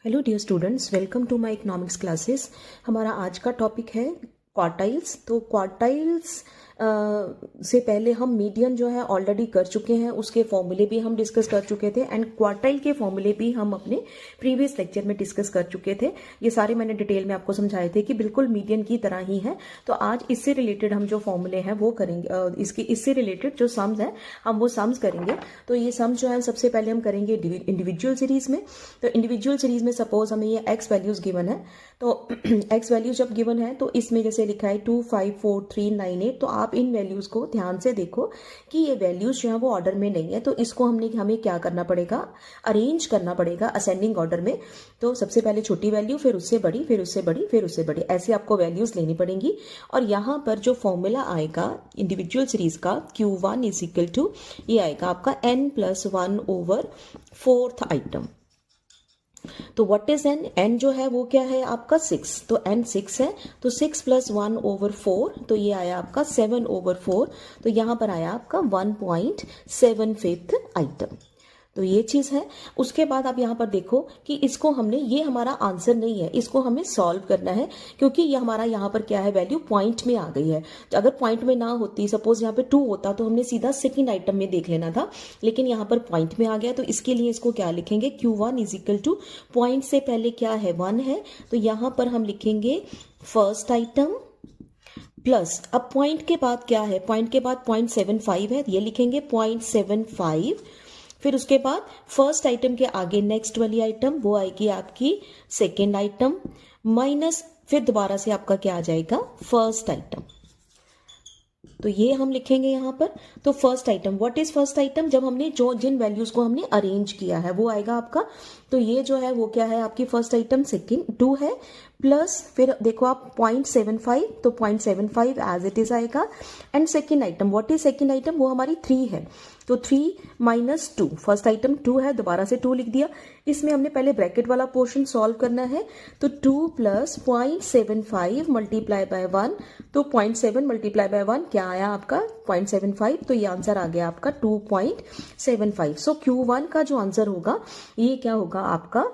Hello dear students, welcome to my economics classes. हमारा आज का टॉपिक है क्वार्टाइल्स। तो क्वार्टाइल्स से पहले हम मीडियन जो है ऑलरेडी कर चुके हैं, उसके फॉर्मूले भी हम डिस्कस कर चुके थे एंड क्वार्टाइल के फॉर्मूले भी हम अपने प्रीवियस लेक्चर में डिस्कस कर चुके थे। ये सारे मैंने डिटेल में आपको समझाए थे कि बिल्कुल मीडियन की तरह ही है। तो आज इससे रिलेटेड हम जो फॉर्मूले हैं वो करेंगे, इससे रिलेटेड जो सम्स हैं हम वो सम्स करेंगे। तो ये सम्स जो है सबसे पहले हम करेंगे इंडिविजुअल सीरीज में। तो इंडिविजुअल सीरीज में सपोज हमें ये एक्स वैल्यूज गिवन है, तो एक्स वैल्यूज जब गिवन है तो इसमें जैसे लिखा है 2, 5, 4, 3, 9, 8। तो आप इन वैल्यूज को ध्यान से देखो कि ये वैल्यूज जो है वो ऑर्डर में नहीं है, तो इसको हमें क्या करना पड़ेगा, अरेंज करना पड़ेगा असेंडिंग ऑर्डर में। तो सबसे पहले छोटी वैल्यू, फिर उससे बड़ी, फिर उससे बड़ी, फिर उससे बड़ी, ऐसे आपको वैल्यूज लेनी पड़ेंगी। और यहाँ पर जो फॉर्मूला आएगा इंडिविजुअल सीरीज का Q1 इज इक्वल टू ये आएगा आपका n+1/4th आइटम। तो व्हाट इज n? n जो है वो क्या है आपका 6। तो n 6 है, तो 6 + 1/4, तो ये आया आपका 7/4। तो यहां पर आया आपका 1.75th आइटम। तो ये चीज है। उसके बाद आप यहाँ पर देखो कि इसको हमने, ये हमारा आंसर नहीं है, इसको हमें सॉल्व करना है, क्योंकि ये हमारा यहाँ पर क्या है, वैल्यू पॉइंट में आ गई है। तो अगर पॉइंट में ना होती, सपोज यहाँ पे 2 होता तो हमने सीधा सेकंड आइटम में देख लेना था, लेकिन यहाँ पर पॉइंट में आ गया। तो इसके लिए इसको क्या लिखेंगे, Q1 is equal two point से पहले क्या है 1 है, तो यहाँ पर हम लिखेंगे फर्स्ट आइटम प्लस, अब पॉइंट के बाद क्या है, पॉइंट के बाद 0.75 है, ये लिखेंगे 0.75। फिर उसके बाद फर्स्ट आइटम के आगे नेक्स्ट वाली आइटम वो आएगी आपकी सेकेंड आइटम, माइनस फिर दोबारा से आपका क्या आ जाएगा, फर्स्ट आइटम। तो ये हम लिखेंगे यहाँ पर। तो first item, what is first item, जब हमने जिन वैल्यूज को हमने अरेंज किया है वो आएगा आपका। तो ये जो है वो क्या है आपकी फर्स्ट आइटम, सेकेंड 2 है, प्लस फिर देखो आप 0.75, तो 0.75 एज इट इज आएगा। And second item, what is second item, वो हमारी 3 है, तो 3 - 2, फर्स्ट आइटम 2 है, दोबारा से 2 लिख दिया। इसमें हमने पहले ब्रैकेट वाला पोर्शन सॉल्व करना है। तो 2 + 0.75 × 1, तो 0.7 × 1 क्या आया आपका 0.75। तो ये आंसर आ गया आपका 2.75। सो Q1 का जो आंसर होगा ये क्या होगा आपका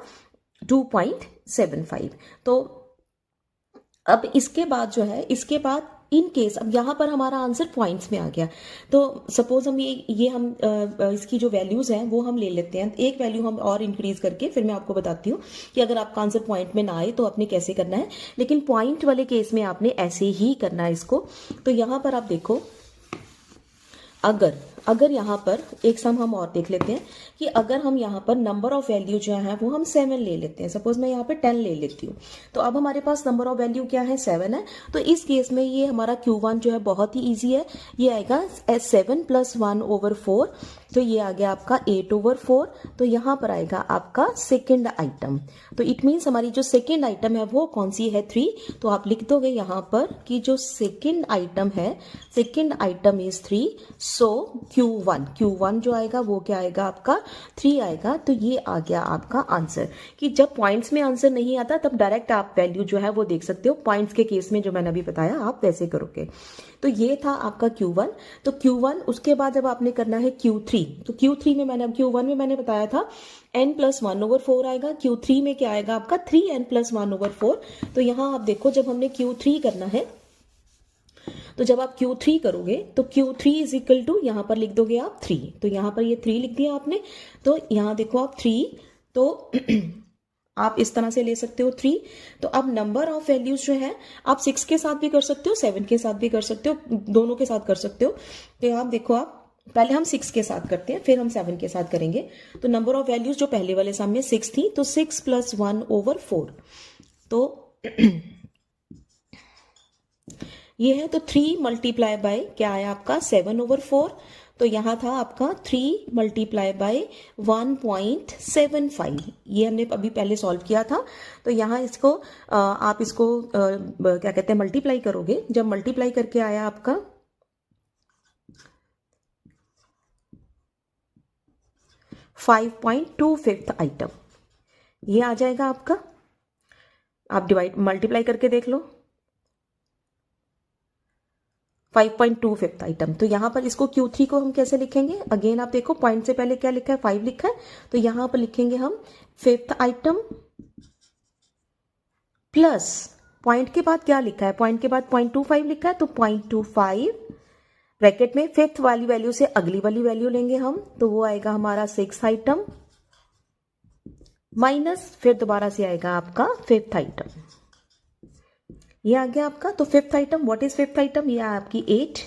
2.75। तो अब इसके बाद जो है, इसके बाद इन केस, अब यहाँ पर हमारा आंसर पॉइंट्स में आ गया। तो सपोज हम हम इसकी जो वैल्यूज हैं वो हम ले लेते हैं, एक वैल्यू हम और इंक्रीज करके फिर मैं आपको बताती हूँ कि अगर आपका आंसर पॉइंट में ना आए तो आपने कैसे करना है, लेकिन पॉइंट वाले केस में आपने ऐसे ही करना है इसको। तो यहाँ पर आप देखो, अगर यहाँ पर एक सम हम और देख लेते हैं कि अगर हम यहाँ पर नंबर ऑफ वैल्यू जो है वो हम 7 ले लेते हैं, सपोज मैं यहाँ पे 10 ले लेती हूँ, तो अब हमारे पास नंबर ऑफ वैल्यू क्या है 7 है। तो इस केस में ये हमारा Q1 जो है बहुत ही इजी है, ये आएगा 7 + 1/4, तो ये आ गया आपका 8/4। तो यहाँ पर आएगा आपका सेकेंड आइटम। तो इट मीन्स हमारी जो सेकेंड आइटम है वो कौन सी है 3। तो आप लिख दोगे यहाँ पर कि जो सेकेंड आइटम है, second item is 3। So Q1 जो आएगा वो क्या आएगा आपका 3 आएगा। तो ये आ गया आपका आंसर। कि जब पॉइंट्स में आंसर नहीं आता तब डायरेक्ट आप वैल्यू जो है वो देख सकते हो, पॉइंट्स के केस में जो मैंने अभी बताया आप वैसे करोगे। तो ये था आपका Q1। तो Q1, उसके बाद जब आपने करना है Q3, तो Q3 में Q1 में मैंने बताया था n+1/4 आएगा, Q3 में क्या आएगा आपका 3n+1/4। तो यहाँ आप देखो जब हमने Q3 करना है, तो जब आप Q3 करोगे तो Q3 इज इक्वल टू यहाँ पर लिख दोगे आप 3। तो यहाँ पर ये 3 लिख दिया आपने, तो यहाँ देखो आप 3, तो आप इस तरह से ले सकते हो 3। तो अब नंबर ऑफ वैल्यूज जो है आप 6 के साथ भी कर सकते हो, 7 के साथ भी कर सकते हो, दोनों के साथ कर सकते हो। तो आप देखो, आप पहले हम 6 के साथ करते हैं, फिर हम 7 के साथ करेंगे। तो नंबर ऑफ वैल्यूज जो पहले वाले सम में 6 थी, तो 6 + 1/4, तो ये है। तो 3 × क्या आया आपका 7/4। तो यहाँ था आपका 3 × 1.75, ये हमने अभी पहले सॉल्व किया था। तो यहाँ इसको आप इसको क्या कहते हैं, मल्टीप्लाई करोगे। जब मल्टीप्लाई करके आया आपका 5.25th आइटम, ये आ जाएगा आपका। आप मल्टीप्लाई करके देख लो, 5.25th आइटम। तो यहाँ पर इसको Q3 को हम कैसे लिखेंगे, अगेन आप देखो पॉइंट से पहले क्या लिखा है 5 लिखा है, तो यहाँ पर लिखेंगे हम 5th आइटम प्लस पॉइंट के बाद क्या लिखा है, पॉइंट के बाद 0.25 लिखा है, तो 0.25 ब्रैकेट में फिफ्थ वाली वैल्यू से अगली वाली वैल्यू लेंगे हम, तो वो आएगा हमारा 6th आइटम माइनस फिर दोबारा से आएगा आपका 5th आइटम, ये आ गया आपका। तो 5th item, what is 5th item, ये आपकी 8,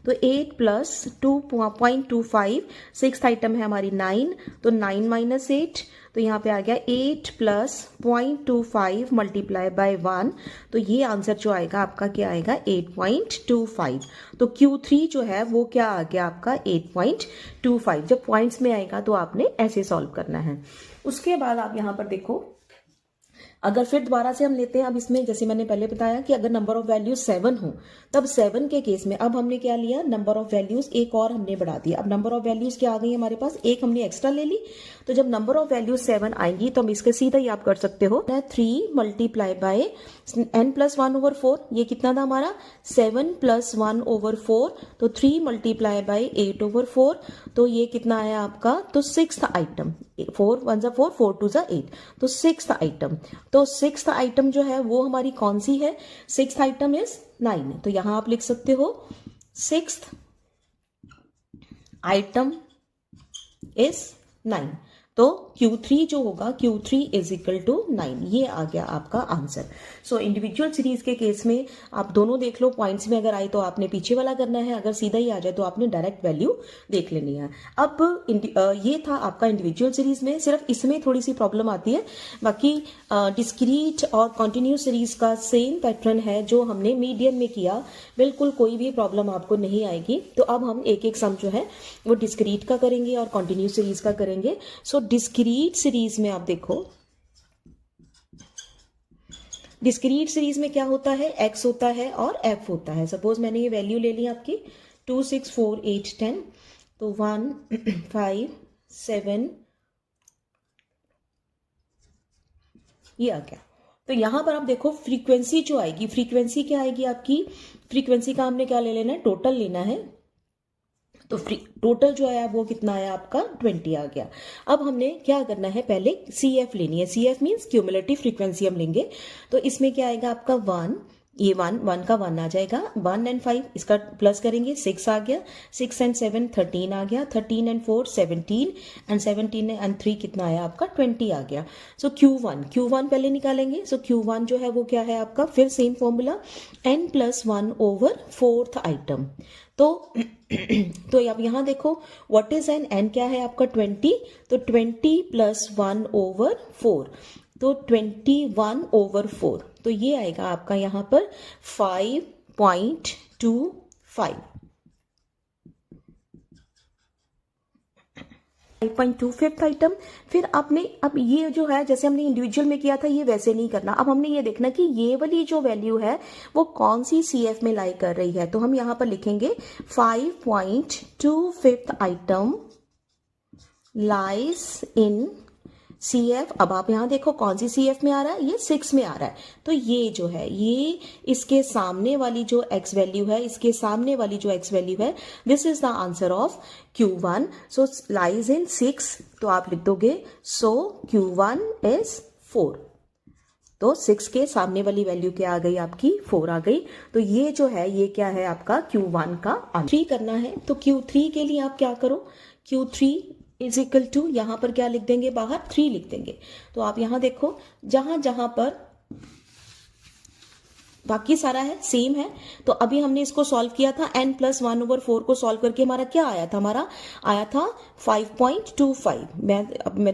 तो 8 प्लस 2.25, 6th आइटम है हमारी 9, तो 9 माइनस 8, तो यहाँ पे आ गया 8 प्लस 0.25 मल्टीप्लाई बाय 1, तो ये आंसर जो आएगा आपका क्या आएगा 8.25। तो Q3 जो है वो क्या आ गया आपका 8.25। जब पॉइंट्स में आएगा तो आपने ऐसे सॉल्व करना है। उसके बाद आप यहाँ पर देखो, अगर फिर दोबारा से हम लेते हैं, अब इसमें जैसे मैंने पहले बताया कि अगर नंबर ऑफ वैल्यूज 7 हो, तब 7 के केस में अब हमने क्या लिया, नंबर ऑफ वैल्यूज एक और हमने बढ़ा दिया। अब नंबर ऑफ वैल्यूज क्या आ गई हमारे पास, एक हमने एक्स्ट्रा ले ली, तो जब नंबर ऑफ वैल्यूज 7 आएंगी तो हम इसके सीधा ही आप कर सकते हो 3 मल्टीप्लाई बाय n+1/4, ये कितना था हमारा 7 + 1/4, तो 3 मल्टीप्लाई बाय 8/4, तो ये कितना आया आपका, तो 6th आइटम, 4 1 4 4 2 8, तो 6th आइटम। तो 6th आइटम जो है वो हमारी कौन सी है, 6th आइटम इज 9, तो यहां आप लिख सकते हो 6th आइटम इज 9, तो Q3 जो होगा Q3 इज इक्वल टू 9, ये आ गया आपका आंसर। सो इंडिविजुअल सीरीज के केस में आप दोनों देख लो, पॉइंट्स में अगर आए तो आपने पीछे वाला करना है, अगर सीधा ही आ जाए तो आपने डायरेक्ट वैल्यू देख लेनी है। अब ये था आपका इंडिविजुअल सीरीज में, सिर्फ इसमें थोड़ी सी प्रॉब्लम आती है, बाकी डिस्क्रीट और कॉन्टिन्यूस सीरीज का सेम पैटर्न है जो हमने मीडियन में किया, बिल्कुल कोई भी प्रॉब्लम आपको नहीं आएगी। तो अब हम एक एक सम जो है वो डिस्क्रीट का करेंगे और कॉन्टिन्यूस सीरीज का करेंगे। सो डिस्क्रीट सीरीज में आप देखो, डिस्क्रीट सीरीज में क्या होता है, x होता है और f होता है। सपोज मैंने ये वैल्यू ले ली आपकी 2 6 4 8 10, तो 1 5 7 ये आ गया। तो यहां पर आप देखो फ्रीक्वेंसी जो आएगी, फ्रीक्वेंसी क्या आएगी आपकी, फ्रीक्वेंसी का हमने क्या ले लेना है, टोटल लेना है, तो टोटल जो आया वो कितना आया आपका 20 आ गया। अब हमने क्या करना है, पहले CF लेनी है, CF मींस क्यूमुलेटिव फ्रीक्वेंसी हम लेंगे, तो इसमें क्या आएगा आपका 1, ये 1 का 1 आ जाएगा, 1 and 5 इसका प्लस करेंगे 6 आ गया, 6 and 7 13 आ गया, 13 and 4 17 and 17 and 3 कितना आया आपका 20 आ गया। सो Q1 पहले निकालेंगे। सो Q1 जो है वो क्या है आपका, फिर सेम फॉर्मूला n+1/4th आइटम। तो अब यहां देखो व्हाट इज n क्या है आपका 20, तो 20 + 1/4, तो 21/4, तो ये आएगा आपका यहां पर 5.25। 5.25 आइटम। फिर आपने अब ये जो है जैसे हमने इंडिविजुअल में किया था ये वैसे नहीं करना, अब हमने ये देखना कि ये वाली जो वैल्यू है वो कौन सी CF में लाई कर रही है, तो हम यहां पर लिखेंगे 5.25 आइटम लाइज इन CF। अब आप यहां देखो कौन सी CF में आ रहा है, ये 6 में आ रहा है, तो ये जो है ये इसके सामने वाली जो x वैल्यू है, इसके सामने वाली जो x वैल्यू है, this is the answer of Q1। So lies in 6, तो आप लिख दोगे सो Q1 इज 4, तो 6 के सामने वाली वैल्यू क्या आ गई आपकी 4 आ गई। तो ये जो है ये क्या है आपका Q1 का आंसर। 3 करना है, तो Q3 के लिए आप क्या करो, Q3 इज इक्वल टू यहां पर क्या लिख देंगे, बाहर 3 लिख देंगे। तो आप यहां देखो जहां जहां पर बाकी सारा है सेम है, तो अभी हमने इसको सॉल्व किया था n+1/4 को सॉल्व करके हमारा क्या आया था, हमारा आया था 5.25। मैं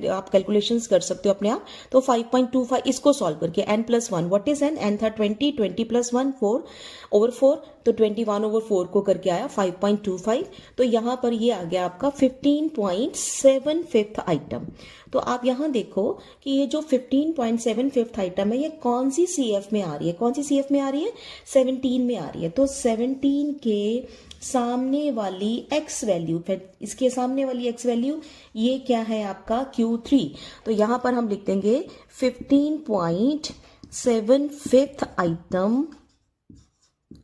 आप कैलकुलेशंस कर सकते हो अपने आप, तो 5.25 इसको सॉल्व करके n+1, व्हाट इज n था 20 + 1 4/4, तो 21/4 को करके आया 5.25। तो यहां पर ये आ गया आपका 15.75 आइटम। तो आप यहां देखो कि ये जो 15.75 आइटम है ये कौन सी CF में आ रही है, कौन सी CF में आ रही है, 17 में आ रही है। तो 17 के सामने वाली x वैल्यू, फिर इसके सामने वाली x वैल्यू ये क्या है आपका Q3, तो यहां पर हम लिख देंगे 15.75 आइटम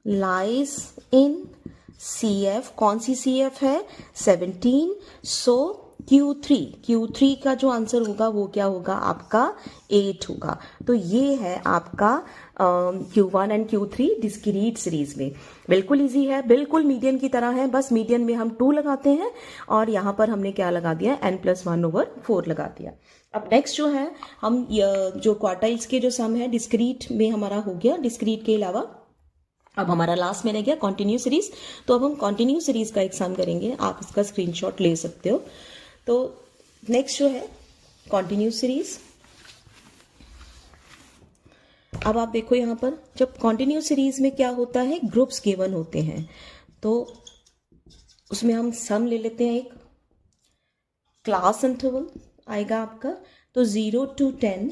लाइज इन CF, कौन सी CF है 17, सो Q3 का जो आंसर होगा वो क्या होगा आपका 8 होगा। तो ये है आपका Q1 and Q3 discrete series में। बिल्कुल इजी है, बिल्कुल मीडियन की तरह है, बस मीडियन में हम 2 लगाते हैं और यहाँ पर हमने क्या लगा दिया, n+1/4 लगा दिया। अब नेक्स्ट जो है हम जो क्वार्टाइल्स के जो सम है डिस्क्रीट में हमारा हो गया, डिस्क्रीट के अलावा अब हमारा लास्ट में रह गया कॉन्टिन्यू सीरीज। तो अब हम कॉन्टिन्यू सीरीज का एक सम करेंगे, आप इसका स्क्रीनशॉट ले सकते हो। तो नेक्स्ट जो है कॉन्टिन्यू सीरीज। अब आप देखो यहां पर जब कॉन्टिन्यू सीरीज में क्या होता है, ग्रुप्स गिवन होते हैं, तो उसमें हम सम ले लेते हैं। एक क्लास इंटरवल आएगा आपका, तो 0 to 10,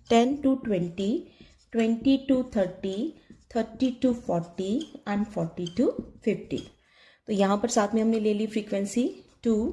10 to 20, 20 to 30, 30 to 40 and 40 to 50। तो यहां पर साथ में हमने ले ली फ्रीक्वेंसी 2,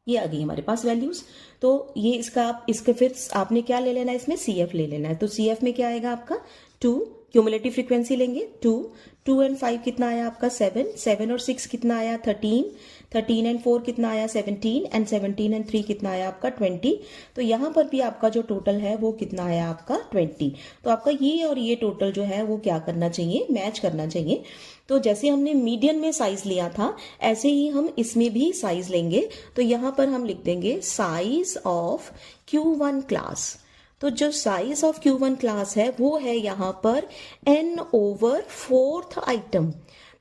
ये आ गई हमारे पास वैल्यूज। तो ये इसका फिर आपने क्या ले लेना है, इसमें CF ले लेना है। तो CF में क्या आएगा आपका 2, क्यूमुलेटिव फ्रीक्वेंसी लेंगे 2 एंड 5 कितना आया आपका 7 और 6 कितना आया 13 एंड 4 कितना आया 17 एंड 17 एंड 3 कितना आया आपका 20। तो यहाँ पर भी आपका जो टोटल है वो कितना आया आपका 20। तो आपका ये और ये टोटल जो है वो क्या करना चाहिए, मैच करना चाहिए। तो जैसे हमने मीडियन में साइज लिया था ऐसे ही हम इसमें भी साइज लेंगे। तो यहाँ पर हम लिख देंगे साइज ऑफ Q1 क्लास। तो जो साइज ऑफ Q1 क्लास है वो है यहाँ पर n/4 आइटम।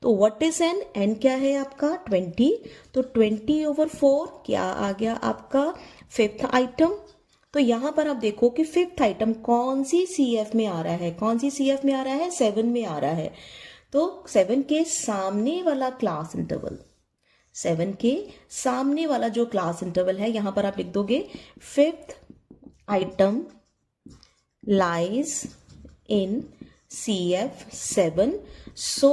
तो व्हाट इज n क्या है आपका 20। तो 20/4 क्या आ गया आपका 5th आइटम। तो यहां पर आप देखो कि 5th आइटम कौन सी CF में आ रहा है, कौन सी CF में आ रहा है, 7 में आ रहा है। तो 7 के सामने वाला क्लास इंटरवल, 7 के सामने वाला जो क्लास इंटरवल है यहां पर आप लिख दोगे 5th item lies in CF7 so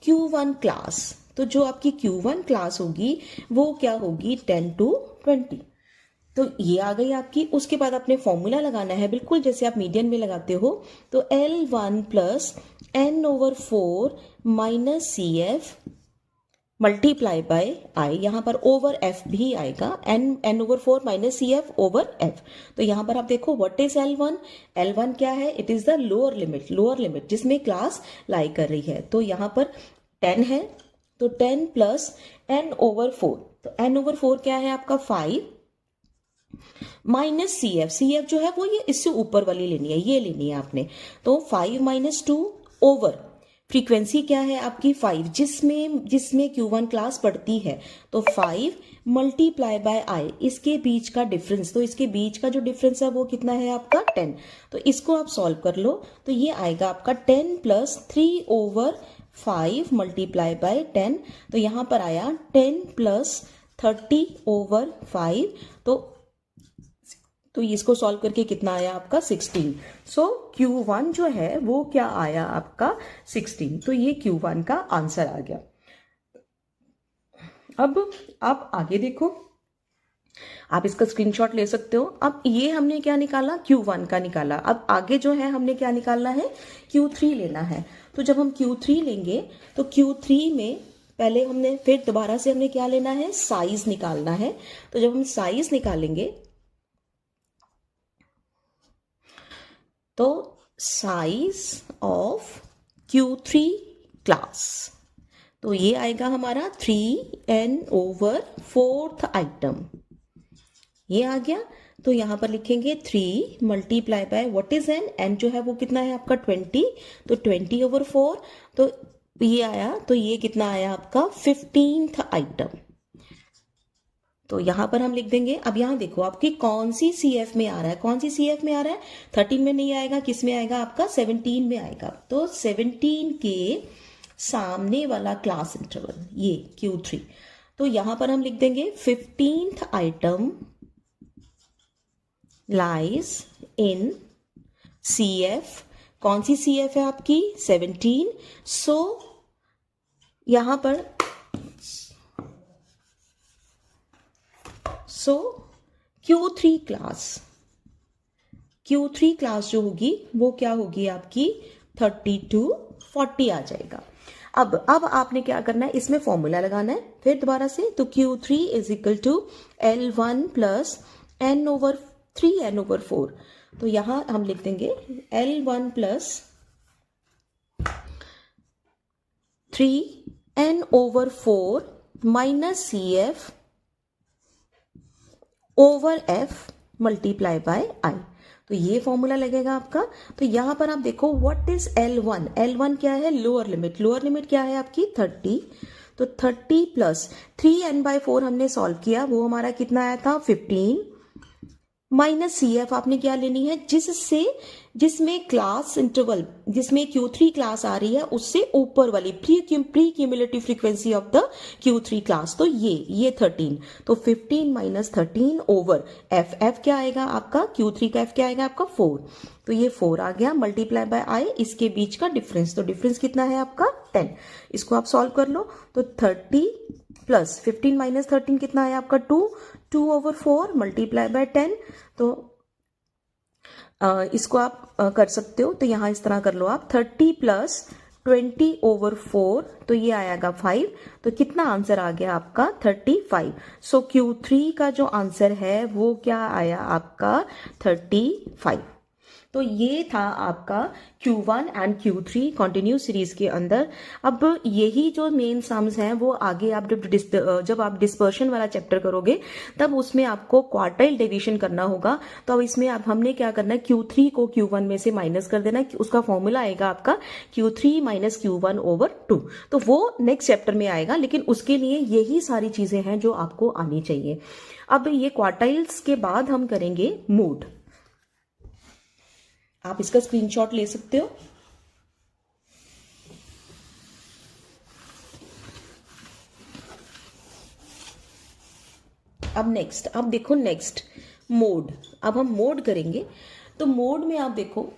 Q1 class. तो जो आपकी Q1 क्लास होगी वो क्या होगी 10 to 20। तो ये आ गई आपकी। उसके बाद आपने फॉर्मूला लगाना है बिल्कुल जैसे आप मीडियन में लगाते हो। तो L1 plus n/4 minus CF multiply by I, यहां पर ओवर एफ भी आएगा, n/4 minus CF over F. तो यहां पर आप देखो व्हाट इज L1 क्या है, it is the lower limit जिसमें क्लास लाई कर रही है। तो यहां पर 10 है, तो 10 प्लस n/4, तो n/4 क्या है आपका 5 माइनस CF जो है वो ये इससे ऊपर वाली लेनी है, ये लेनी है आपने। तो 5 माइनस 2 ओवर फ्रीक्वेंसी क्या है आपकी 5 जिसमें Q1 क्लास पढ़ती है। तो 5 मल्टीप्लाई बाय आई, इसके बीच का डिफरेंस, तो इसके बीच का जो डिफरेंस है वो कितना है आपका 10। तो इसको आप सॉल्व कर लो। तो ये आएगा आपका 10 प्लस 3/5 मल्टीप्लाई बाय 10। तो यहां पर आया 10 प्लस 30/5। तो इसको सॉल्व करके कितना आया आपका 16। सो Q1 जो है वो क्या आया आपका 16। तो ये Q1 का आंसर आ गया। अब आप आगे देखो, आप इसका स्क्रीनशॉट ले सकते हो। अब ये हमने क्या निकाला, Q1 का निकाला। अब आगे जो है हमने क्या निकालना है, Q3 लेना है। तो जब हम Q3 लेंगे तो Q3 में पहले हमने फिर दोबारा से हमने क्या लेना है, साइज निकालना है। तो जब हम साइज निकालेंगे तो साइज ऑफ Q3 क्लास, तो ये आएगा हमारा 3n/4 आइटम, ये आ गया। तो यहां पर लिखेंगे 3 multiply by what is n जो है वो कितना है आपका 20। तो 20/4 तो ये आया, तो ये कितना आया आपका 15th आइटम। तो यहां पर हम लिख देंगे। अब यहां देखो आपकी कौन सी CF में आ रहा है, कौन सी CF में आ रहा है, 13 में नहीं आएगा, किस में आएगा आपका 17 में आएगा। तो 17 के सामने वाला क्लास इंटरवल ये Q3। तो यहां पर हम लिख देंगे 15th item lies in CF, कौन सी CF है आपकी 17। सो यहां पर Q3 क्लास जो होगी वो क्या होगी आपकी 30 to 40 आ जाएगा। अब आपने क्या करना है, इसमें फॉर्मूला लगाना है फिर दोबारा से। तो Q3 is equal to L1 plus n/3n/4। तो यहां हम लिख देंगे L1 plus 3n/4 minus CF over F multiply by I। तो ये फॉर्मूला लगेगा आपका। तो यहां पर आप देखो व्हाट इज L1। L1 क्या है, लोअर लिमिट। लोअर लिमिट क्या है आपकी 30। तो 30 प्लस 3n/4 हमने सॉल्व किया, वो हमारा कितना आया था 15 माइनस CF आपने क्या लेनी है, जिसमें क्लास इंटरवल, जिसमें Q3 क्लास आ रही है उससे ऊपर वाली pre cumulative frequency of the Q3 class. तो ये 13। तो 15 माइनस 13 ओवर F क्या आएगा आपका, Q3 का F क्या आएगा आपका 4। तो ये 4 आ गया मल्टीप्लाई बाय I, इसके बीच का डिफरेंस। तो डिफरेंस कितना है आपका 10। इसको आप सॉल्व कर लो। तो 30 प्लस 15 माइनस 13 कितना है आपका 2/4 मल्टीप्लाई बाय 10। तो इसको आप कर सकते हो। तो यहां इस तरह कर लो आप 30 प्लस 20/4। तो ये आएगा 5। तो कितना आंसर आ गया आपका 35। सो Q3 का जो आंसर है वो क्या आया आपका 35। तो ये था आपका Q1 and Q3 continuous series के अंदर। अब यही जो मेन सम्स हैं वो आगे आप जब आप डिस्पर्शन वाला चैप्टर करोगे तब उसमें आपको क्वार्टाइल डिवीजन करना होगा। तो अब इसमें अब हमने क्या करना है, Q3 को Q1 में से माइनस कर देना है। उसका फॉर्मूला आएगा आपका Q3 माइनस Q1/2। तो वो नेक्स्ट चैप्टर में आएगा, लेकिन उसके लिए यही सारी चीजें हैं जो आपको आनी चाहिए। अब ये क्वार्टाइल्स के बाद हम करेंगे मोड। आप इसका स्क्रीनशॉट ले सकते हो। अब नेक्स्ट, अब देखो नेक्स्ट मोड। अब हम मोड करेंगे। तो मोड में आप देखो,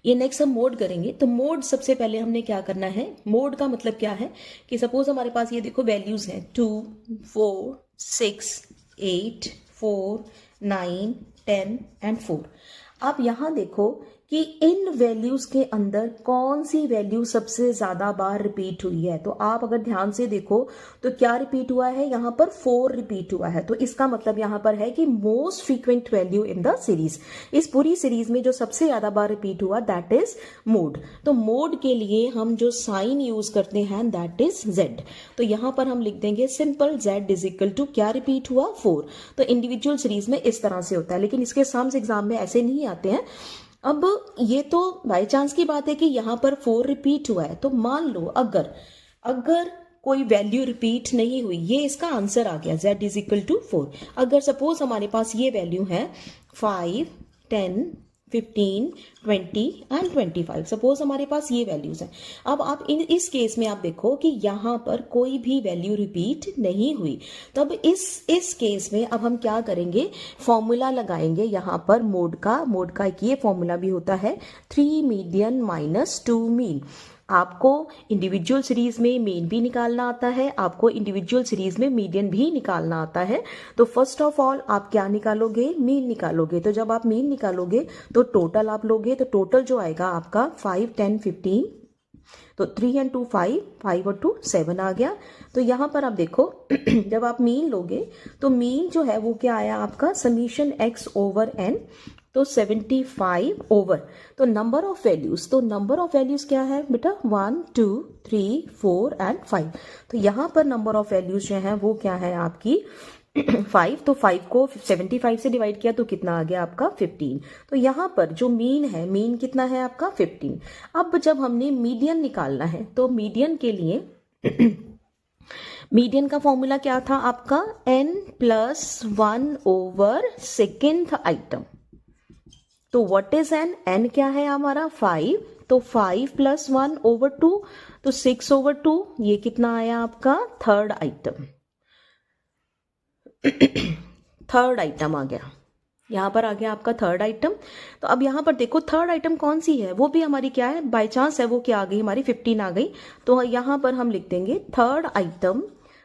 ये नेक्स्ट हम मोड करेंगे। तो मोड सबसे पहले हमने क्या करना है, मोड का मतलब क्या है कि सपोज हमारे पास ये देखो वैल्यूज हैं 2, 4, 6, 8, 4, 9, 10 एंड 4। आप यहां देखो कि इन वैल्यूज के अंदर कौन सी वैल्यू सबसे ज्यादा बार रिपीट हुई है। तो आप अगर ध्यान से देखो तो क्या रिपीट हुआ है, यहां पर 4 रिपीट हुआ है। तो इसका मतलब यहां पर है कि most frequent value in the series, इस पूरी सीरीज में जो सबसे ज्यादा बार रिपीट हुआ दैट इज मोड। तो मोड के लिए हम जो साइन यूज करते हैं दैट इज Z। तो यहां पर हम लिख देंगे simple Z is equal to क्या रिपीट हुआ 4। तो इंडिविजुअल सीरीज में इस तरह से होता है, लेकिन इसके सम्स एग्जाम में ऐसे नहीं आते हैं। अब ये तो बाय चांस की बात है कि यहां पर 4 रिपीट हुआ है। तो मान लो अगर कोई वैल्यू रिपीट नहीं हुई, ये इसका आंसर आ गया Z इज इक्वल टू 4। अगर सपोज हमारे पास ये वैल्यू है 5, 10, 15, 20 एंड 25, सपोज हमारे पास ये वैल्यूज हैं। अब आप इस केस में आप देखो कि यहां पर कोई भी वैल्यू रिपीट नहीं हुई। तब इस केस में अब हम क्या करेंगे, फॉर्मूला लगाएंगे यहां पर मोड का एक ये फॉर्मूला भी होता है 3 मीडियन माइनस 2 मीन। आपको इंडिविजुअल सीरीज में मीन भी निकालना आता है, आपको इंडिविजुअल सीरीज में मीडियन भी निकालना आता है। तो फर्स्ट ऑफ ऑल आप क्या निकालोगे, मीन निकालोगे। तो जब आप मीन निकालोगे तो टोटल आप लोगे, तो टोटल जो आएगा आपका 5, 10, 15। तो 3 and 2 5, 5 और 2 7 आ गया। तो यहां पर आप देखो जब आप मीन लोगे तो मीन जो है वो क्या आया आपका समीशन x ओवर n। तो 75 ओवर, तो नंबर ऑफ वैल्यूज, तो नंबर ऑफ वैल्यूज क्या है बेटा 1, 2, 3, 4 एंड 5। तो यहां पर नंबर ऑफ वैल्यूज जो है वो क्या है आपकी 5। तो 5 को 75 से डिवाइड किया तो कितना आ गया आपका 15। तो यहां पर जो मीन है, मीन कितना है आपका 15। अब जब हमने मीडियन निकालना है तो मीडियन के लिए मीडियन का फॉर्मूला क्या था आपका n+1 ओवर सेकेंड आइटम। तो व्हाट इज n क्या है हमारा 5। तो 5 + 1 ओवर 2, तो 6 ओवर 2। ये कितना आया आपका थर्ड आइटम। थर्ड आइटम आ गया, यहां पर आ गया आपका थर्ड आइटम। तो अब यहां पर देखो थर्ड आइटम कौन सी है, वो भी हमारी क्या है, बाय चांस है वो क्या आ गई हमारी 15 आ गई। तो यहां पर हम लिख देंगे थर्ड आइटम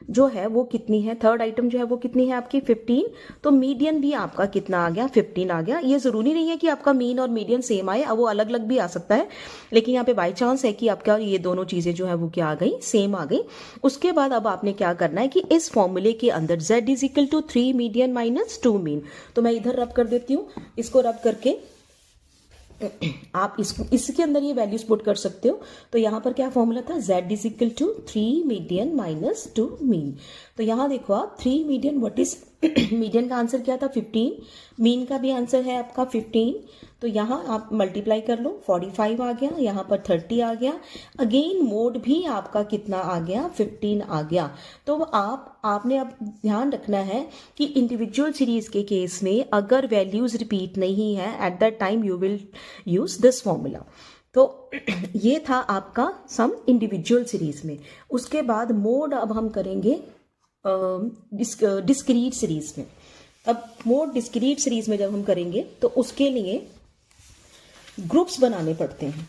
जो है वो कितनी है, थर्ड आइटम जो है वो कितनी है आपकी 15, तो मीडियन भी आपका कितना आ गया 15 आ गया। ये जरूरी नहीं है कि आपका मीन और मीडियन सेम आए, अब वो अलग अलग भी आ सकता है, लेकिन यहाँ पे बाई चांस है कि आपका ये दोनों चीजें जो है वो क्या आ गई, सेम आ गई। उसके बाद अब आपने क्या करना है कि इस फॉर्मूले के अंदर z is equal to 3 median minus 2 mean, तो मैं इधर रब कर देती हूँ, इसको रब करके आप इसके अंदर ये वैल्यूज पुट कर सकते हो। तो यहां पर क्या फॉर्मूला था, z is equal to 3 median minus 2 mean. तो यहां देखो आप 3 मीडियन, व्हाट इज मीडियन का आंसर क्या था 15, मीन का भी आंसर है आपका 15, तो यहां आप मल्टीप्लाई कर लो, 45 आ गया, यहां पर 30 आ गया, अगेन मोड भी आपका कितना आ गया 15 आ गया। तो आपने अब ध्यान रखना है कि इंडिविजुअल सीरीज के केस में अगर वैल्यूज रिपीट नहीं है at that time you will use this formula. तो ये था आपका सम इंडिविजुअल सीरीज में। उसके बाद मोड अब हम करेंगे डिस्क्रीट सीरीज में। अब मोड डिस्क्रीट सीरीज में जब हम करेंगे तो उसके लिए ग्रुप्स बनाने पड़ते हैं।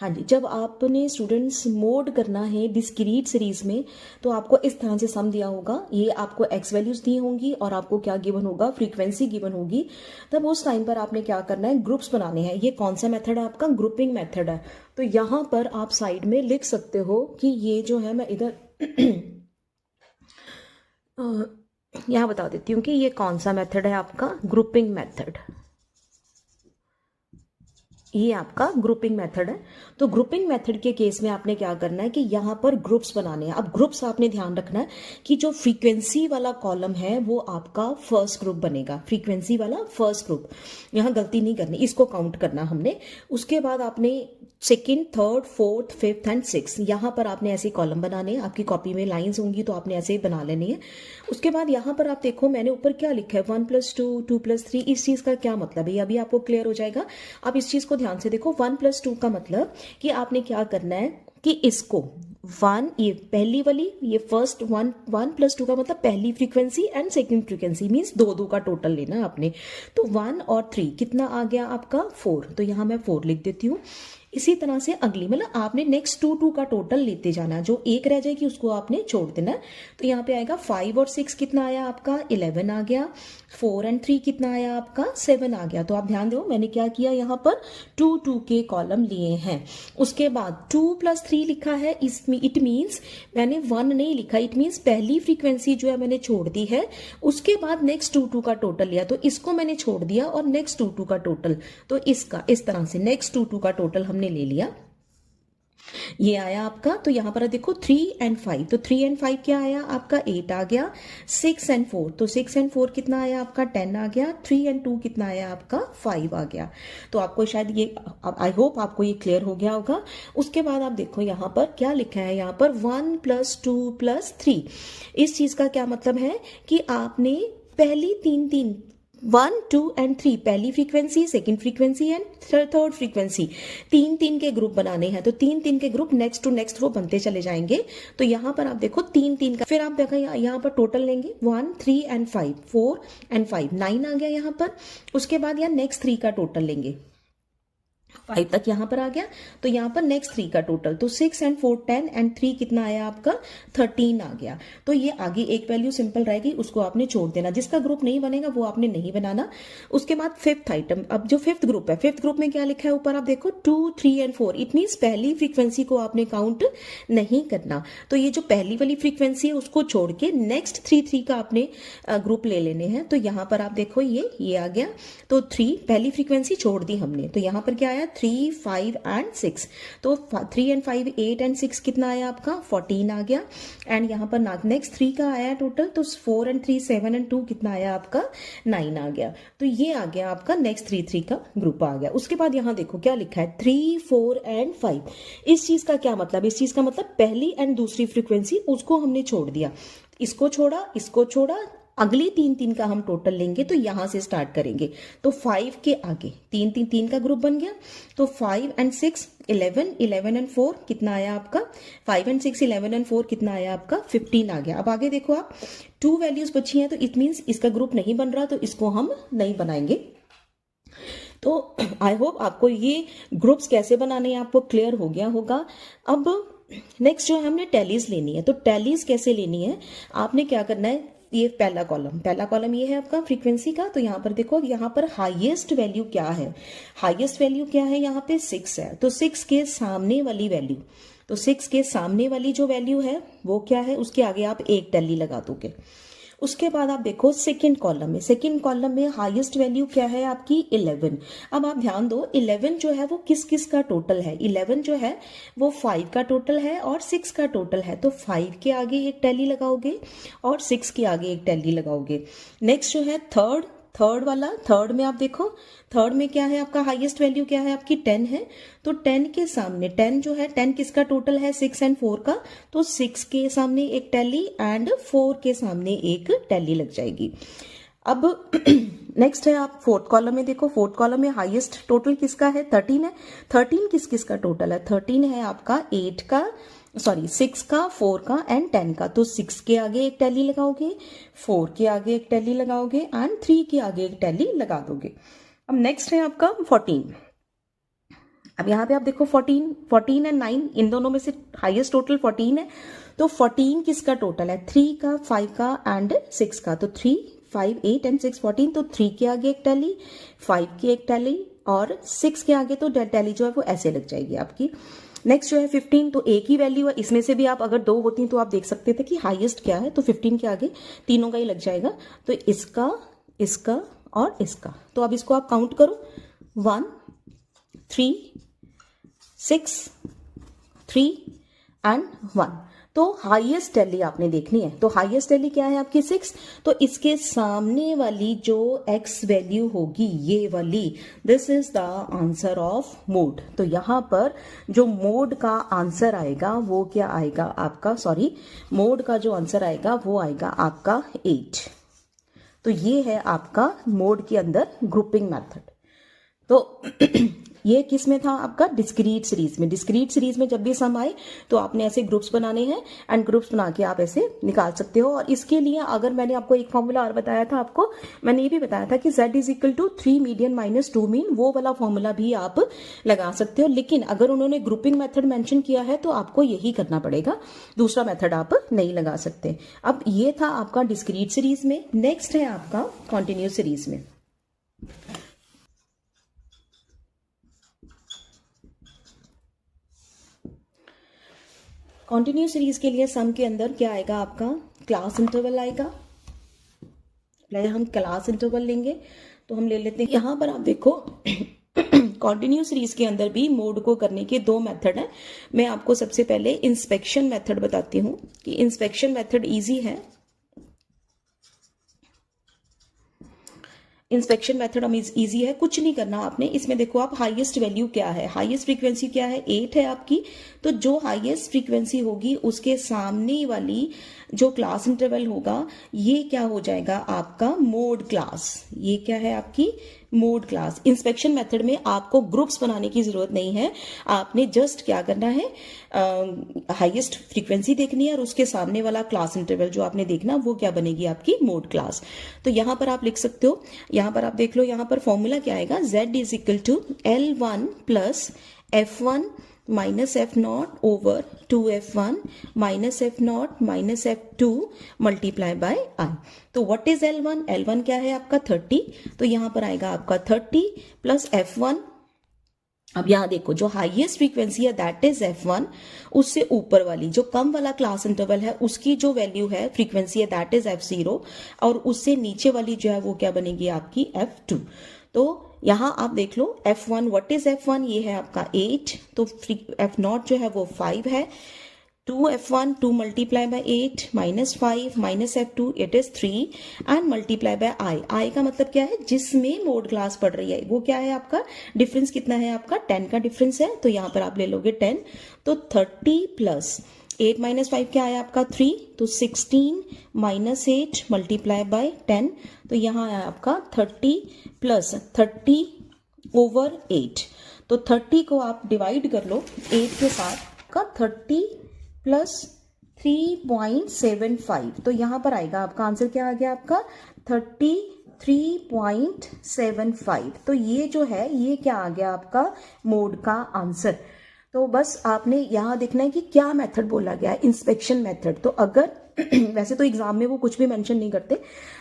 हाँ जी, जब आपने स्टूडेंट्स मोड करना है डिस्क्रीट सीरीज में तो आपको इस तरह से सम दिया होगा, ये आपको एक्स वैल्यूज दी होंगी और आपको क्या गिवन होगा, फ्रीक्वेंसी गिवन होगी। तब उस टाइम पर आपने क्या करना है, ग्रुप्स बनाने हैं। ये कौन सा मेथड है आपका, ग्रुपिंग मेथड है। तो यहां पर आप साइड में लिख सकते हो कि ये जो है, मैं इधर यहां बता देती हूँ कि ये कौन सा मेथड है आपका, ग्रुपिंग मेथड। ये आपका ग्रुपिंग मेथड है। तो ग्रुपिंग मेथड के केस में आपने क्या करना है कि यहां पर ग्रुप्स बनाने हैं। अब ग्रुप्स आपने ध्यान रखना है कि जो फ्रीक्वेंसी वाला कॉलम है वो आपका फर्स्ट ग्रुप बनेगा, फ्रीक्वेंसी वाला फर्स्ट ग्रुप, यहां गलती नहीं करनी, इसको काउंट करना हमने। उसके बाद आपने second, third, fourth, fifth and six, यहां पर आपने ऐसे कॉलम बनाने हैं। आपकी कॉपी में लाइंस होंगी तो आपने ऐसे बना लेनी है। उसके बाद यहां पर आप देखो मैंने ऊपर क्या लिखा है, 1 + 2, 2 + 3, इस चीज का क्या मतलब है ये अभी आपको क्लियर हो जाएगा। आप इस चीज को ध्यान से देखो, 1 + 2 का मतलब कि आपने क्या करना है कि इसको 1, ये पहली वाली, ये फर्स्ट 1 + 2 का मतलब पहली frequency and second frequency, means दो का टोटल लेना आपने। तो 1 और 3 कितना आ गया आपका 4, तो यहां मैं 4 लिख देती हूँ। इसी तरह से अगली, मतलब आपने नेक्स्ट 2 का टोटल लेते जाना, जो एक रह जाएगी उसको आपने छोड़ देना। तो यहाँ पे आएगा 5 और 6 कितना आया आपका 11 आ गया, 4 और 3 कितना आया आपका 7 आ गया। तो आप ध्यान दो मैंने क्या किया, यहाँ पर 2 के कॉलम लिए हैं। उसके बाद 2 + 3 लिखा है, इसमें इट मीन्स मैंने 1 नहीं लिखा, इट मीन्स पहली फ्रीक्वेंसी जो है मैंने छोड़ दी है, उसके बाद नेक्स्ट 2 का टोटल लिया, तो इसको मैंने छोड़ दिया और नेक्स्ट 2 का टोटल, तो इसका इस तरह से नेक्स्ट 2 का टोटल हमने ले लिया, ये आया आपका। तो यहां पर देखो 3 और 5, तो 3 और 5 क्या आया आपका 8 आ गया, 6 और 4, तो 6 और 4 कितना आया आपका 10 आ गया, 3 और 2 कितना आया आपका 5 आ गया। तो आपको शायद ये, आई होप आपको ये क्लियर हो गया होगा। उसके बाद आप देखो यहां पर क्या लिखा है, यहां पर 1 + 2 + 3, इस चीज का क्या मतलब है कि आपने पहली 3 1, 2 और 3 पहली frequency, second frequency and third frequency, 3 के ग्रुप बनाने हैं। तो 3 के ग्रुप नेक्स्ट टू नेक्स्ट वो बनते चले जाएंगे। तो यहां पर आप देखो 3 का, फिर आप देखो यहां पर टोटल लेंगे 1, 3 और 5, 4 और 5, 9 आ गया यहां पर। उसके बाद यहाँ नेक्स्ट 3 का टोटल लेंगे, 5 तक यहां पर आ गया। तो यहां पर नेक्स्ट 3 का टोटल, तो 6 और 4 10 और 3 कितना आया आपका 13 आ गया। तो ये आगे एक वैल्यू सिंपल रहेगी, उसको आपने छोड़ देना, जिसका ग्रुप नहीं बनेगा वो आपने नहीं बनाना। उसके बाद फिफ्थ आइटम, अब जो फिफ्थ ग्रुप है, फिफ्थ ग्रुप में क्या लिखा है ऊपर आप देखो 2, 3 और 4, इट मीन्स पहली फ्रीक्वेंसी को आपने काउंट नहीं करना। तो ये जो पहली वाली फ्रीक्वेंसी है उसको छोड़ के नेक्स्ट 3 का आपने ग्रुप ले लेने हैं। तो यहां पर आप देखो ये आ गया, तो 3 पहली फ्रीक्वेंसी छोड़ दी हमने, तो यहां पर क्या आया 3, 5 और 6, तो 3 और 5, 8 और 6 कितना आया आपका 14 आ गया। एंड यहां पर नेक्स्ट 3 का आया टोटल, तो 4 और 3, 7 और 2 कितना आया आपका 9 आ गया। तो ये आ गया आपका नेक्स्ट 3 का ग्रुप आ गया। उसके बाद यहां देखो क्या लिखा है 3, 4 और 5, इस चीज का क्या मतलब, इस चीज का मतलब पहली एंड दूसरी फ्रीक्वेंसी उसको हमने छोड़ दिया, इसको छोड़ा, अगली 3 का हम टोटल लेंगे, तो यहां से स्टार्ट करेंगे। तो 5 के आगे 3 का ग्रुप बन गया, तो 5 और 6 11, 11 और 4 कितना आया आपका 5 और 6, 11 और 4 कितना आया आपका 15 आ गया। अब आगे देखो आप 2 वैल्यूज बची हैं, तो इट मीन्स इसका ग्रुप नहीं बन रहा, तो इसको हम नहीं बनाएंगे। तो आई होप आपको ये ग्रुप्स कैसे बनाने हैं आपको क्लियर हो गया होगा। अब नेक्स्ट जो है हमने टैलीज लेनी है। तो टैलीज कैसे लेनी है, आपने क्या करना है, ये पहला कॉलम ये है आपका फ्रीक्वेंसी का। तो यहाँ पर देखो, यहाँ पर हाईएस्ट वैल्यू क्या है, हाईएस्ट वैल्यू क्या है, यहाँ पे 6 है। तो 6 के सामने वाली वैल्यू, तो 6 के सामने वाली जो वैल्यू है वो क्या है, उसके आगे आप एक टैली लगा दोगे। उसके बाद आप देखो सेकंड कॉलम में हाईएस्ट वैल्यू क्या है आपकी 11। अब आप ध्यान दो, 11 जो है वो किस किस का टोटल है, 11 जो है वो 5 का टोटल है और 6 का टोटल है। तो 5 के आगे एक टैली लगाओगे और 6 के आगे एक टैली लगाओगे। नेक्स्ट जो है थर्ड में आप देखो, थर्ड में क्या है आपका हाईएस्ट वैल्यू क्या है आपकी 10 है। तो 10 के सामने 10 जो है, 10 किसका टोटल है 6 एंड 4 का, तो 6 के सामने एक टैली एंड 4 के सामने एक टैली लग जाएगी। अब नेक्स्ट है आप फोर्थ कॉलम में देखो, फोर्थ कॉलम में हाईएस्ट टोटल किसका है 13 है। 13 किस किस का टोटल है, 13 है आपका 6 का, 4 का एंड 10 का। तो 6 के आगे एक टैली लगाओगे, 4 के आगे एक टैली लगाओगे एंड 3 के आगे एक टैली लगा दोगे। अब नेक्स्ट है आपका 14। अब यहाँ पे आप देखो 14 एंड 9 इन दोनों में से हाईएस्ट टोटल 14 है। तो 14 किसका टोटल है, 3 का, 5 का एंड 6 का। तो 3, 5, 8 एंड 6 14। तो 3 के आगे एक टैली, 5 की एक टैली और 6 के आगे तो टैली जो है वो ऐसे लग जाएगी आपकी। नेक्स्ट जो है 15, तो एक ही वैल्यू है, इसमें से भी आप अगर 2 होती तो आप देख सकते थे कि हाईएस्ट क्या है। तो 15 के आगे तीनों का ही लग जाएगा, तो इसका और इसका। तो अब इसको आप काउंट करो, 1, 3, 6, 3 एंड 1। तो हाईएस्ट टैली आपने देखनी है। तो हाईएस्ट टैली क्या है आपकी 6। तो इसके सामने वाली जो x वैल्यू होगी ये वाली, this is the answer of mode. तो यहां पर जो मोड का आंसर आएगा वो क्या आएगा आपका, मोड का जो आंसर आएगा वो आएगा आपका 8। तो ये है आपका मोड के अंदर ग्रुपिंग मेथड। तो ये किस में था आपका डिस्क्रीट सीरीज में। डिस्क्रीट सीरीज में जब भी सम आए तो आपने ऐसे ग्रुप्स बनाने हैं एंड ग्रुप्स बना के आप ऐसे निकाल सकते हो। और इसके लिए अगर मैंने आपको एक फॉर्मूला और बताया था, आपको मैंने ये भी बताया था कि z is equal to 3 median minus 2 mean, वो वाला फॉर्मूला भी आप लगा सकते हो। लेकिन अगर उन्होंने ग्रुपिंग मेथड मेंशन किया है तो आपको यही करना पड़ेगा, दूसरा मेथड आप नहीं लगा सकते। अब ये था आपका डिस्क्रीट सीरीज में। नेक्स्ट है आपका कॉन्टिन्यूस सीरीज में। कॉन्टिन्यूस सीरीज के लिए सम के अंदर क्या आएगा आपका, क्लास इंटरवल आएगा। पहले हम क्लास इंटरवल लेंगे, तो हम ले लेते हैं। यहां पर आप देखो कॉन्टिन्यूस सीरीज के अंदर भी मोड को करने के 2 मेथड हैं। मैं आपको सबसे पहले इंस्पेक्शन मेथड बताती हूँ कि इंस्पेक्शन मेथड इजी है। इंस्पेक्शन मेथड हम इजी है, कुछ नहीं करना आपने। इसमें देखो आप हाईएस्ट वैल्यू क्या है, हाईएस्ट फ्रीक्वेंसी क्या है 8 है आपकी। तो जो हाईएस्ट फ्रीक्वेंसी होगी उसके सामने वाली जो क्लास इंटरवल होगा ये क्या हो जाएगा आपका मोड क्लास। ये क्या है आपकी मोड क्लास। इंस्पेक्शन मेथड में आपको ग्रुप्स बनाने की जरूरत नहीं है, आपने जस्ट क्या करना है, हाईएस्ट फ्रीक्वेंसी देखनी है और उसके सामने वाला क्लास इंटरवल जो आपने देखना वो क्या बनेगी आपकी मोड क्लास। तो यहां पर आप लिख सकते हो, यहां पर आप देख लो, यहां पर फॉर्मूला क्या आएगा, z is equal to L1 plus F1 minus F0 over 2F1 minus F0 minus F2 multiply by I। तो व्हाट इज L1, L1 क्या है आपका 30। तो यहां पर आएगा आपका 30 प्लस F1। अब यहां देखो जो हाईएस्ट फ्रीक्वेंसी है दैट इज F1, उससे ऊपर वाली जो कम वाला क्लास इंटरवल है उसकी जो वैल्यू है फ्रीक्वेंसी है दैट इज F0, और उससे नीचे वाली जो है वो क्या बनेगी आपकी F2। तो यहां आप देख लो F1, व्हाट इज F1, ये है आपका 8। तो F0 जो है वो 5 है। 2F1 2 multiply by 8 minus 5 minus F2 it is 3 and multiply by I का मतलब क्या है, जिसमें मोड क्लास पढ़ रही है वो क्या है आपका डिफरेंस कितना है आपका 10 का डिफरेंस है। तो यहां पर आप ले लोगे 10। तो 30 प्लस 8 माइनस 5 क्या आया आपका 3। तो 16 माइनस 8 मल्टीप्लाई बाय 10। तो यहाँ आया आपका 30 प्लस 30 ओवर 8। तो 30 को आप डिवाइड कर लो 8 के साथ का 30 प्लस 3.75। तो यहाँ पर आएगा आपका आंसर क्या आ गया आपका 33.75। तो ये जो है ये क्या आ गया आपका मोड का आंसर। तो बस आपने यहाँ देखना है कि क्या मेथड बोला गया है, इंस्पेक्शन मेथड। तो अगर वैसे तो एग्जाम में वो कुछ भी मेंशन नहीं करते,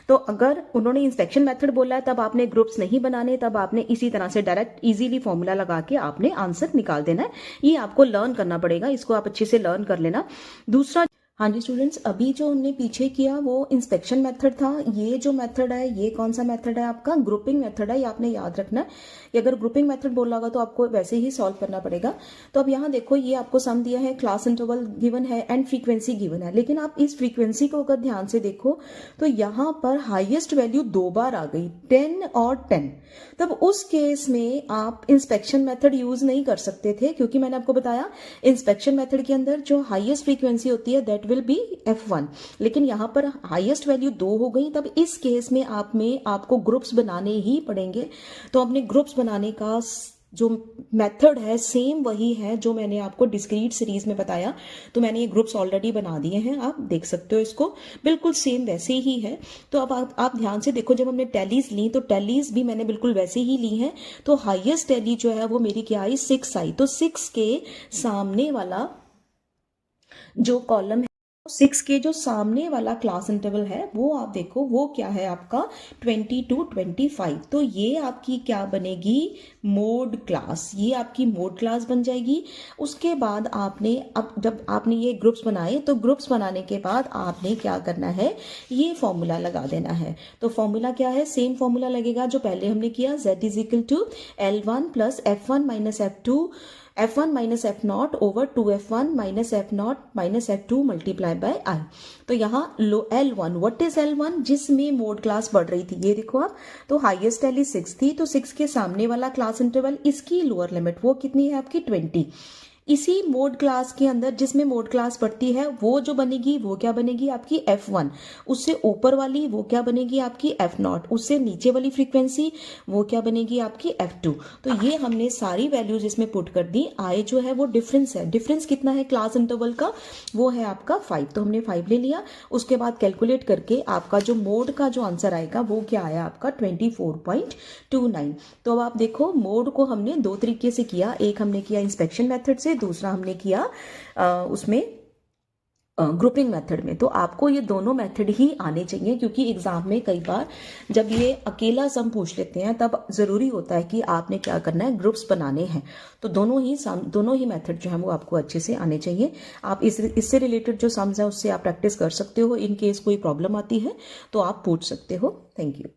तो अगर उन्होंने इंस्पेक्शन मेथड बोला है तब आपने ग्रुप्स नहीं बनाने, तब आपने इसी तरह से डायरेक्ट इजीली फॉर्मूला लगा के आपने आंसर निकाल देना है। ये आपको लर्न करना पड़ेगा, इसको आप अच्छे से लर्न कर लेना। दूसरा, हाँ जी स्टूडेंट्स, अभी जो हमने पीछे किया वो इंस्पेक्शन मेथड था। ये जो मेथड है ये कौन सा मेथड है आपका, ग्रुपिंग मेथड है। ये आपने याद रखना है कि अगर ग्रुपिंग मेथड बोला होगा तो आपको वैसे ही सॉल्व करना पड़ेगा। तो अब यहाँ देखो, ये आपको सम दिया है, क्लास इंटरवल गिवन है एंड फ्रीक्वेंसी गिवन है, लेकिन आप इस फ्रीक्वेंसी को अगर ध्यान से देखो तो यहाँ पर हाईएस्ट वैल्यू 2 बार आ गई, 10 और 10। तब उस केस में आप इंस्पेक्शन मेथड यूज नहीं कर सकते थे, क्योंकि मैंने आपको बताया इंस्पेक्शन मेथड के अंदर जो हाईएस्ट फ्रीक्वेंसी होती है दैट विल बी F1, लेकिन यहाँ पर हाईएस्ट वैल्यू 2 हो गई। तब इस केस में आपको ग्रुप्स बनाने ही पड़ेंगे। तो अपने ग्रुप्स बनाने का जो मेथड है सेम वही है जो मैंने आपको डिस्क्रीट सीरीज में बताया। तो मैंने ये ग्रुप्स ऑलरेडी बना दिए हैं, आप देख सकते हो, इसको बिल्कुल सेम वैसे ही है। तो अब आप ध्यान से देखो, जब हमने टैलीज ली तो टैलीज भी मैंने बिल्कुल वैसे ही ली हैं। तो हाईएस्ट टैली जो है वो मेरी क्या आई, 6 आई। तो 6 के सामने वाला जो कॉलम है, 6 के जो सामने वाला क्लास इंटरवल है वो आप देखो, वो क्या है आपका 20 to 25। तो ये आपकी क्या बनेगी, मोड क्लास। ये आपकी मोड क्लास बन जाएगी। उसके बाद आपने, अब जब आपने ये ग्रुप्स बनाए तो ग्रुप्स बनाने के बाद आपने क्या करना है, ये फॉर्मूला लगा देना है। तो फॉर्मूला क्या है, सेम फॉर्मूला लगेगा जो पहले हमने किया, z is equal to L1 plus F1 minus F1 minus F0 over 2F1 minus F0 minus F2 multiply by I। तो यहाँ L1, व्हाट इज L1, जिसमें मोड क्लास बढ़ रही थी, ये देखो आप। तो हाईएस्ट वैल्यू 6 थी, तो 6 के सामने वाला क्लास इंटरवल, इसकी लोअर लिमिट वो कितनी है आपकी 20। इसी मोड क्लास के अंदर जिसमें मोड क्लास बढ़ती है वो जो बनेगी वो क्या बनेगी आपकी F1। उससे ऊपर वाली वो क्या बनेगी आपकी F0। उससे नीचे वाली फ्रीक्वेंसी वो क्या बनेगी आपकी F2। तो ये हमने सारी वैल्यूज इसमें पुट कर दी। I जो है वो डिफरेंस है, डिफरेंस कितना है क्लास इंटरवल का, वो है आपका 5। तो हमने 5 ले लिया। उसके बाद कैलकुलेट करके आपका जो मोड का जो आंसर आएगा वो क्या आया आपका 24.29। तो अब आप देखो, मोड को हमने 2 तरीके से किया। एक हमने किया इंस्पेक्शन मेथड से, दूसरा हमने किया उसमें ग्रुपिंग मेथड में। तो आपको ये दोनों मेथड ही आने चाहिए, क्योंकि एग्जाम में कई बार जब ये अकेला सम पूछ लेते हैं तब जरूरी होता है कि आपने क्या करना है, ग्रुप्स बनाने हैं। तो दोनों ही मेथड जो है वो आपको अच्छे से आने चाहिए। आप इससे रिलेटेड जो सम्स है उससे आप प्रैक्टिस कर सकते हो। इन केस कोई प्रॉब्लम आती है तो आप पूछ सकते हो। Thank you.